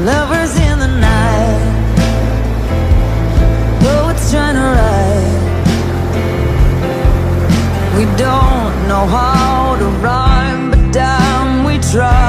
lovers in the night, poets trying to write. We don't know how to rhyme, but damn, we try.